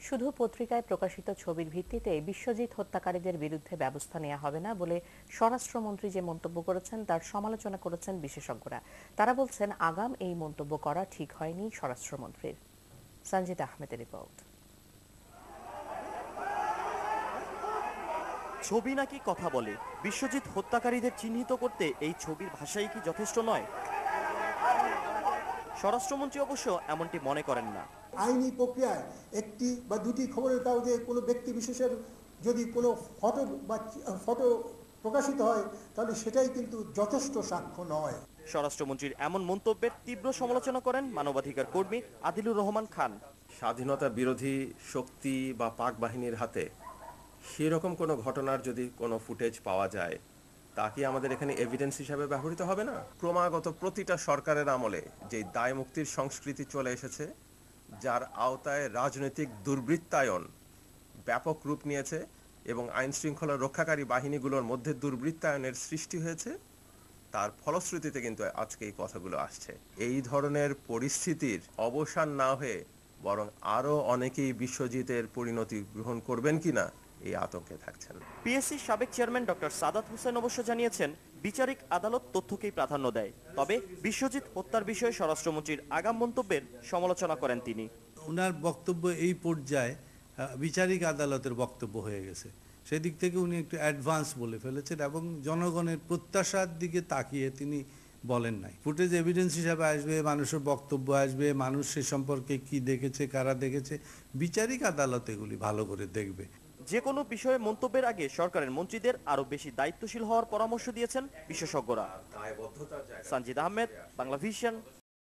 শুধু পত্রিকায় প্রকাশিত ছবির ভিত্তিতে বিশ্বজিৎ হত্যাকারীদের বিরুদ্ধে ব্যবস্থা নেওয়া হবে না বলে স্বরাষ্ট্রমন্ত্রী যে মন্তব্য করেছেন তার সমালোচনা করেছেন বিশেষজ্ঞরা। তারা বলছেন আগাম এই মন্তব্য করা ঠিক হয়নি স্বরাষ্ট্রমন্ত্রীর। সঞ্জিত আহমেদের রিপোর্ট। ছবি নাকি কথা বলে, বিশ্বজিৎ হত্যাকারীদের চিহ্নিত করতে এই ছবির ভাষাই কি যথেষ্ট নয়? স্বরাষ্ট্রমন্ত্রী অবশ্য এমনটি মনে করেন না। আইনি প্রক্রিয়ায় একটি বা দুটি খবরের কাগজে কোনো ব্যক্তি বিশেষের যদি কোনো ফটো প্রকাশিত হয় তাহলে সেটাই কিন্তু যথেষ্ট সাক্ষ্য নয়। স্বরাষ্ট্রমন্ত্রীর এমন মন্তব্যের তীব্র সমালোচনা করেন মানবাধিকার কর্মী আদিলুর রহমান খান। স্বাধীনতা বিরোধী শক্তি বা পাক বাহিনীর হাতে সেরকম কোনো ঘটনার যদি কোনো ফুটেজ পাওয়া যায় তা কি আমাদের এখানে এভিডেন্স হিসাবে ব্যবহৃত হবে না? ক্রমাগত প্রতিটা সরকারের আমলে যে দায় মুক্তির সংস্কৃতি চলে এসেছে, যার আওতায় রাজনৈতিক দুর্বৃত্তায়ন ব্যাপক রূপ নিয়েছে এবং আইন শৃঙ্খলা রক্ষাকারী বাহিনীগুলোর মধ্যে দুর্বৃত্তায়নের সৃষ্টি হয়েছে, তার ফলশ্রুতিতে কিন্তু আজকে এই কথাগুলো আসছে। এই ধরনের পরিস্থিতির অবসান না হয়ে বরং আরো অনেকেই বিশ্বজিতের পরিণতি গ্রহণ করবেন কিনা এই আতঙ্কে থাকছেন। পিএসসি সাবেক চেয়ারম্যান ডক্টর সাদাত হোসেন অবশ্য জানিয়েছেন বিচারিক আদালত তথ্যকেই প্রাধান্য দেয়। তবে বিশ্বজিৎ হত্যার বিষয়ে স্বরাষ্ট্রমন্ত্রীর আগাম মন্তব্যের সমালোচনা করেন তিনি। ওনার বক্তব্য এই পর্যায়ে বিচারিক আদালতের বক্তব্য হয়ে গেছে, সেদিক থেকে উনি একটু অ্যাডভান্স বলে ফেলেছেন এবং জনগণের প্রত্যাশার দিকে তাকিয়ে তিনি বলেন নাই। ফুটেজ এভিডেন্স হিসাবে আসবে, মানুষের বক্তব্য আসবে, মানুষ সে সম্পর্কে কি দেখেছে, কারা দেখেছে, বিচারিক আদালত এগুলি ভালো করে দেখবে। যে কোনো বিষয়ে মন্তব্যের আগে সরকারের মন্ত্রীদের আরো বেশি দায়িত্বশীল হওয়ার পরামর্শ দিয়েছেন বিশেষজ্ঞরা। সঞ্জিত আহমেদ, বাংলা ভিশন।